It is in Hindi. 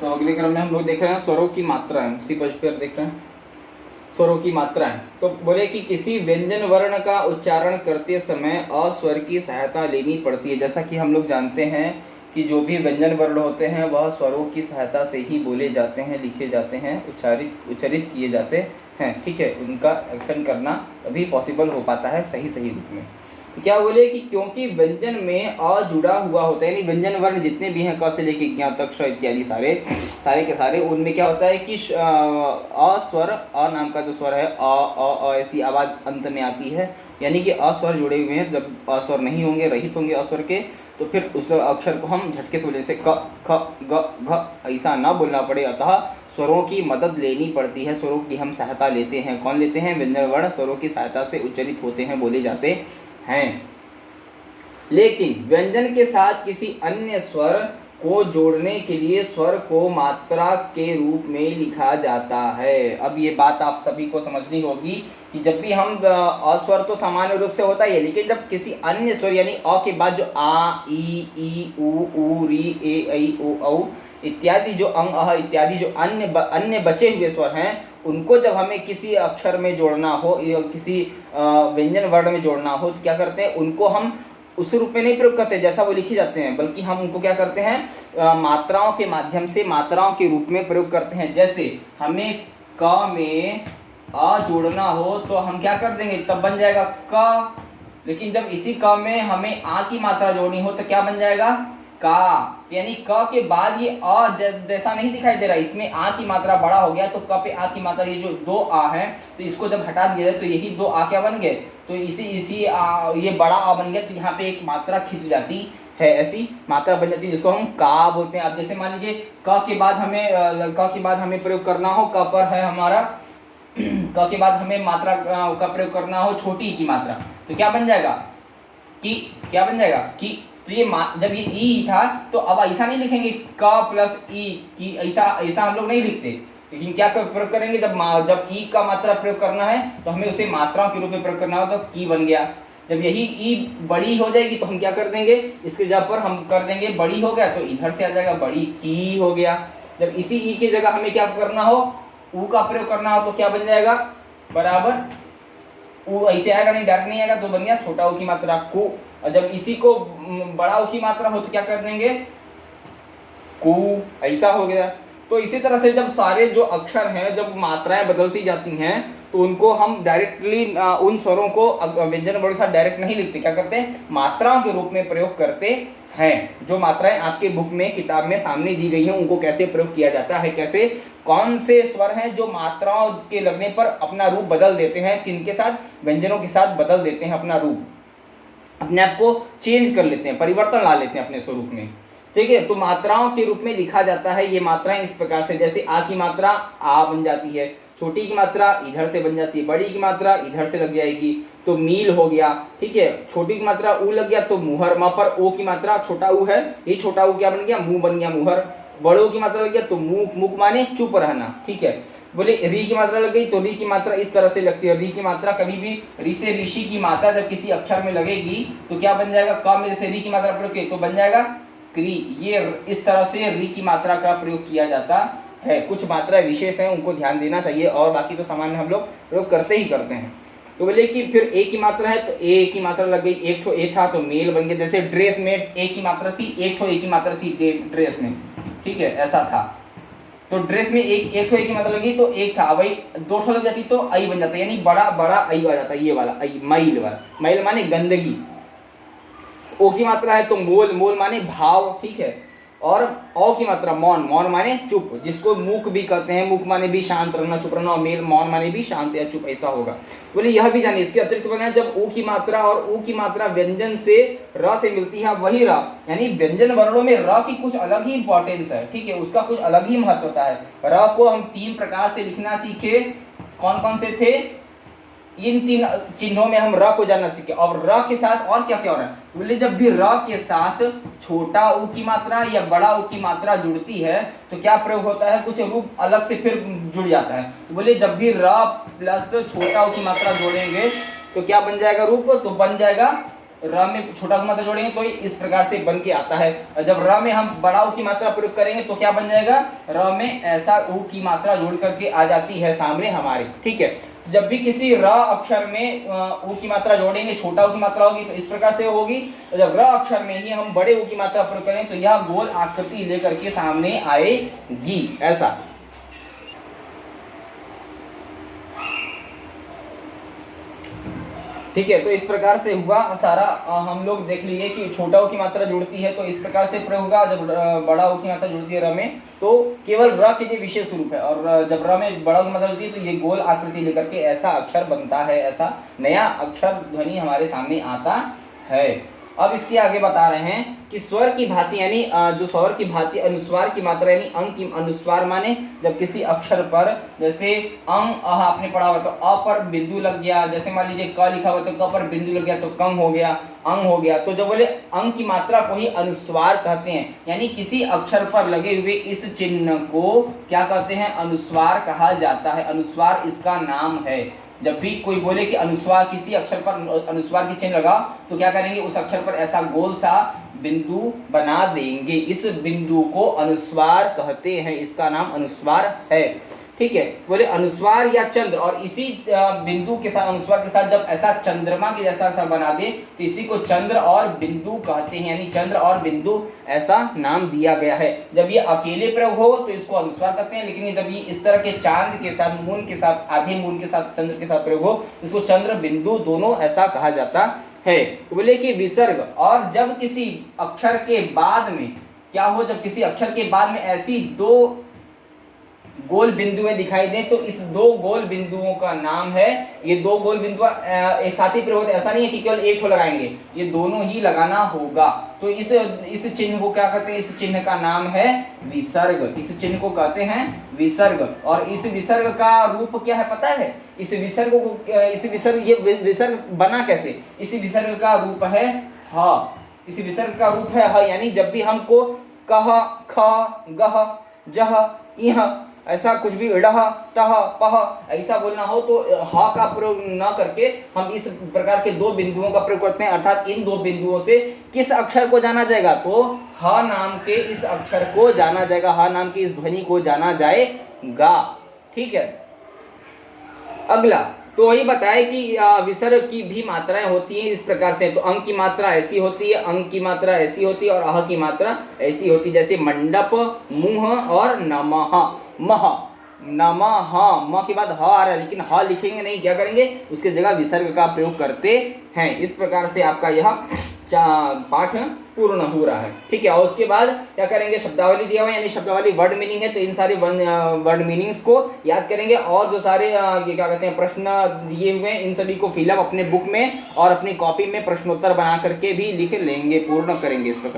तो अगले क्रम में हम लोग देख रहे हैं स्वरों की मात्राएं। उसी पेज पर देख रहे हैं स्वरों की मात्राएं। तो बोले कि किसी व्यंजन वर्ण का उच्चारण करते समय अस्वर की सहायता लेनी पड़ती है। जैसा कि हम लोग जानते हैं कि जो भी व्यंजन वर्ण होते हैं वह स्वरों की सहायता से ही बोले जाते हैं, लिखे जाते हैं, उच्चारित किए जाते हैं। ठीक है, उनका एक्शन करना तभी पॉसिबल हो पाता है सही रूप में। तो क्या बोले कि क्योंकि व्यंजन में अ जुड़ा हुआ होता है, यानी व्यंजन वर्ण जितने भी हैं क से लेके ज्ञ तक श इत्यादि सारे के सारे, उनमें क्या होता है कि अ स्वर, अ नाम का जो स्वर है अ ऐसी आवाज़ अंत में आती है, यानी कि अस्वर जुड़े हुए हैं। जब अस्वर नहीं होंगे, रहित होंगे अस्वर के, तो फिर उस अक्षर को हम झटके से बोले, जैसे क ख ग घ ऐसा ना बोलना पड़े। अतः स्वरों की मदद लेनी पड़ती है, स्वरों की हम सहायता लेते हैं। कौन लेते हैं? व्यंजन वर्ण स्वरों की सहायता से उच्चरित होते हैं, बोले जाते हैं। लेकिन व्यंजन के साथ किसी अन्य स्वर को जोड़ने के लिए स्वर को मात्रा के रूप में लिखा जाता है। अब ये बात आप सभी को समझनी होगी कि जब भी हम अस्वर तो सामान्य रूप से होता ही है, लेकिन जब किसी अन्य स्वर यानी अ के बाद जो आ, ई, उ, री, ए, ऐ, ओ, औ इत्यादि जो अंग, अह इत्यादि जो अन्य बचे हुए स्वर हैं, उनको जब हमें किसी अक्षर में जोड़ना हो या किसी व्यंजन वर्ण में जोड़ना हो, तो क्या करते हैं? उनको हम उस रूप में नहीं प्रयोग करते जैसा वो लिखे जाते हैं, बल्कि हम उनको क्या करते हैं? मात्राओं के माध्यम से, मात्राओं के रूप में प्रयोग करते हैं। जैसे हमें क में अ जोड़ना हो तो हम क्या कर देंगे? तब बन जाएगा क। लेकिन जब इसी क में हमें आ की मात्रा जोड़नी हो तो क्या बन जाएगा? का। यानी क के बाद ये अ जैसा नहीं दिखाई दे रहा, इसमें आ की मात्रा बड़ा हो गया, तो क पे आ की मात्रा, ये जो दो आ है, तो इसको जब हटा दिया जाए तो यही दो आ क्या बन गए? तो इसी ये बड़ा आ बन गया, तो यहाँ पे एक मात्रा खिंच जाती है, ऐसी मात्रा बन जाती है जिसको हम का बोलते हैं। अब जैसे मान लीजिए क के बाद हमें प्रयोग करना हो, क पर है हमारा, क के बाद हमें मात्रा का प्रयोग करना हो छोटी की मात्रा, तो क्या बन जाएगा? कि क्या बन जाएगा? कि। तो ये जब ये ई था तो अब ऐसा नहीं लिखेंगे क प्लस ई की, ऐसा हम लोग नहीं लिखते। लेकिन क्या प्रयोग करेंगे? जब ई का मात्रा प्रयोग करना है तो हमें उसे मात्राओं के रूप में प्रयोग करना हो, तो की बन गया। जब यही ई बड़ी हो जाएगी तो हम क्या कर देंगे? इसके जगह पर हम कर देंगे बड़ी हो गया, तो इधर से आ जाएगा बड़ी की हो गया। जब इसी ई की जगह हमें क्या करना हो? ऊ का प्रयोग करना हो, तो क्या बन जाएगा? बराबर ऊ ऐसे आएगा, नहीं डायरेक्ट नहीं आएगा, तो बन गया छोटा ऊ की मात्रा को। और जब इसी को बड़ा ऊ की मात्रा हो तो क्या कर देंगे? कु, ऐसा हो गया। तो इसी तरह से जब सारे जो अक्षर हैं, जब मात्राएं बदलती जाती हैं, तो उनको हम डायरेक्टली उन स्वरों को व्यंजन वर्ण के साथ डायरेक्ट नहीं लिखते, क्या करते हैं? मात्राओं के रूप में प्रयोग करते हैं। जो मात्राएं आपके बुक में, किताब में सामने दी गई हैं, उनको कैसे प्रयोग किया जाता है, कैसे, कौन से स्वर हैं जो मात्राओं के लगने पर अपना रूप बदल देते हैं, किनके साथ? व्यंजनों के साथ बदल देते हैं अपना रूप, अपने आप को चेंज कर लेते हैं, परिवर्तन ला लेते हैं अपने स्वरूप में। ठीक है, तो मात्राओं के रूप में लिखा जाता है। ये मात्राएं इस प्रकार से, जैसे आ की मात्रा आ बन जाती है, छोटी की मात्रा इधर से बन जाती है, बड़ी की मात्रा इधर से लग जाएगी, तो मील हो गया। ठीक है, छोटी की मात्रा ऊ लग गया तो मुहर, म पर ओ की मात्रा छोटा ऊ है, ये छोटा ऊ क्या बन गया? मुंह बन गया मुहर। बड़ों की मात्रा लग गया तो मुख, मुख माने चुप रहना। ठीक है, बोले री की मात्रा लग गई तो री की मात्रा इस तरह से लगती है। री की मात्रा कभी भी, री से ऋषि की मात्रा जब किसी अक्षर में लगेगी तो क्या बन जाएगा? क में जैसे री की मात्रा प्रयोग की तो बन जाएगा क्री। ये इस तरह से री की मात्रा का प्रयोग किया जाता है। कुछ मात्रा विशेष है, उनको ध्यान देना चाहिए, और बाकी तो सामान्य हम लोग प्रयोग करते ही करते हैं। तो बोले कि फिर ए की मात्रा है तो ए की मात्रा लग गई, एक ठो ए था तो मेल बन गया। जैसे ड्रेस में ए की मात्रा थी, एक ठो ए की मात्रा थी ड्रेस में। ठीक है, ऐसा था। तो ड्रेस में एक ठो ए की मात्रा लगी तो एक था, वही दो ठो लग जाती तो आई बन जाता, यानी बड़ा आई आ जाता, ये वाला आई, मैल वाला। मैल माने गंदगी। ओ की मात्रा है तो मोल, मोल माने भाव। ठीक है, और औ की मात्रा मौन, मौन माने चुप, जिसको मूक भी कहते हैं। मूक माने भी शांत रहना, चुप रहना, और मेल मौन माने भी शांत या चुप, ऐसा होगा। बोले यह भी जानिए, इसके अतिरिक्त बोले जब ऊ की मात्रा और ऊ की मात्रा व्यंजन से र से मिलती है, वही र, यानी व्यंजन वर्णों में र की कुछ अलग ही इंपॉर्टेंस है। ठीक है, उसका कुछ अलग ही महत्व होता है। र को हम 3 प्रकार से लिखना सीखे। कौन कौन से थे? इन 3 चिन्हों में हम र को जानना सीखे। और र के साथ और क्या क्या हो रहा है? बोले जब भी र के साथ छोटा ऊ की मात्रा या बड़ा ऊ की मात्रा जुड़ती है तो क्या प्रयोग होता है? कुछ रूप अलग से फिर जुड़ जाता है। तो बोले जब भी र प्लस छोटा ऊ की मात्रा जोड़ेंगे तो क्या बन जाएगा रूप? तो बन जाएगा र में छोटा ऊ की मात्रा जोड़ेंगे तो इस प्रकार से बन के आता है। और जब र में हम बड़ा ऊ की मात्रा प्रयोग करेंगे तो क्या बन जाएगा, र में ऐसा ऊ की मात्रा जोड़ करके आ जाती है सामने हमारे। ठीक है, जब भी किसी र अक्षर में ऊ की मात्रा जोड़ेंगे छोटा ऊ की मात्रा होगी तो इस प्रकार से होगी। तो जब र अक्षर में ही हम बड़े ऊ की मात्रा प्रयोग करें तो यह गोल आकृति लेकर के सामने आएगी ऐसा। ठीक है, तो इस प्रकार से हुआ सारा। हम लोग देख लिए कि छोटा ऊ की मात्रा जुड़ती है तो इस प्रकार से प्रयोग होगा। जब बड़ा ऊ की मात्रा जुड़ती है र में तो केवल र के लिए विशेष रूप है, और जब र में बड़ा ऊ की मात्रा जुड़ती है तो ये गोल आकृति लेकर के ऐसा अक्षर बनता है, ऐसा नया अक्षर ध्वनि हमारे सामने आता है। अब इसके आगे बता रहे हैं कि स्वर की भांति यानी जो स्वर की भांति अनुस्वार की मात्रा यानी अंग की अनुस्वार माने जब किसी अक्षर पर जैसे अंग अह आपने पढ़ा हुआ तो अ पर बिंदु लग गया, जैसे मान लीजिए क लिखा हुआ तो क पर बिंदु लग गया तो कम हो गया, अंग हो गया। तो जो बोले अंग की मात्रा को ही अनुस्वार कहते हैं, यानी किसी अक्षर पर लगे हुए इस चिन्ह को क्या कहते हैं, अनुस्वार कहा जाता है। अनुस्वार इसका नाम है। जब भी कोई बोले कि अनुस्वार किसी अक्षर पर अनुस्वार की चिन्ह लगाओ तो क्या करेंगे, उस अक्षर पर ऐसा गोल सा बिंदु बना देंगे। इस बिंदु को अनुस्वार कहते हैं, इसका नाम अनुस्वार है। ठीक है, बोले अनुस्वार या चंद्र, और इसी बिंदु के साथ अनुस्वार के साथ जब ऐसा चंद्रमा के जैसा सा बना दे तो इसी को चंद्र और बिंदु कहते हैं, यानी चंद्र और बिंदु ऐसा नाम दिया गया है। जब ये अकेले प्रयोग हो तो इसको अनुस्वार कहते हैं, लेकिन जब ये इस तरह के चांद के साथ, मून के साथ, आधे मून के साथ, चंद्र के साथ प्रयोग हो इसको चंद्र बिंदु दोनों ऐसा कहा जाता है। तो बोले कि विसर्ग, और जब किसी अक्षर के बाद में क्या हो, जब किसी अक्षर के बाद में ऐसी दो गोल बिंदुएं दिखाई दें तो इस दो गोल बिंदुओं का नाम है, ये दो गोल बिंदु एक साथ ही प्रयोग होते, ऐसा नहीं है कि केवल एक ठो लगाएंगे, ये दोनों ही लगाना होगा। तो इस चिन्ह को क्या कहते हैं, इस चिन्ह का नाम है विसर्ग। इस चिन्ह को कहते हैं विसर्ग। और इस विसर्ग का रूप क्या है पता है, इस विसर्ग ये विसर्ग बना कैसे, इस विसर्ग का रूप है ह। इस विसर्ग का रूप है ह, यानी जब भी हमको कह, ख, गह, जह, इह ऐसा कुछ भी डह, तह, पह ऐसा बोलना हो तो ह का प्रयोग न करके हम इस प्रकार के दो बिंदुओं का प्रयोग करते हैं। अर्थात इन दो बिंदुओं से किस अक्षर को जाना जाएगा, तो ह नाम के इस अक्षर को जाना जाएगा, ह नाम की इस ध्वनि को जाना जाएगा। ठीक है, अगला तो वही बताए कि विसर्ग की भी मात्राएं होती हैं इस प्रकार से। तो अंग की मात्रा ऐसी होती है, अंग की मात्रा ऐसी होती है, और अह की मात्रा ऐसी होती है, जैसे मंडप, मुंह और नमः। मह, नमः, म के बाद ह आ रहा है लेकिन ह लिखेंगे नहीं, क्या करेंगे, उसके जगह विसर्ग का प्रयोग करते हैं। इस प्रकार से आपका यह पाठ पूर्ण हो रहा है। ठीक है, और उसके बाद क्या करेंगे, शब्दावली दिया हुआ है यानी शब्दावली वर्ड मीनिंग है, तो इन सारे वर्ड मीनिंग्स को याद करेंगे, और जो सारे ये क्या कहते हैं प्रश्न दिए हुए हैं इन सभी को फिलअप अपने बुक में और अपनी कॉपी में प्रश्नोत्तर बना करके भी लिख लेंगे, पूर्ण करेंगे इस प्रकार।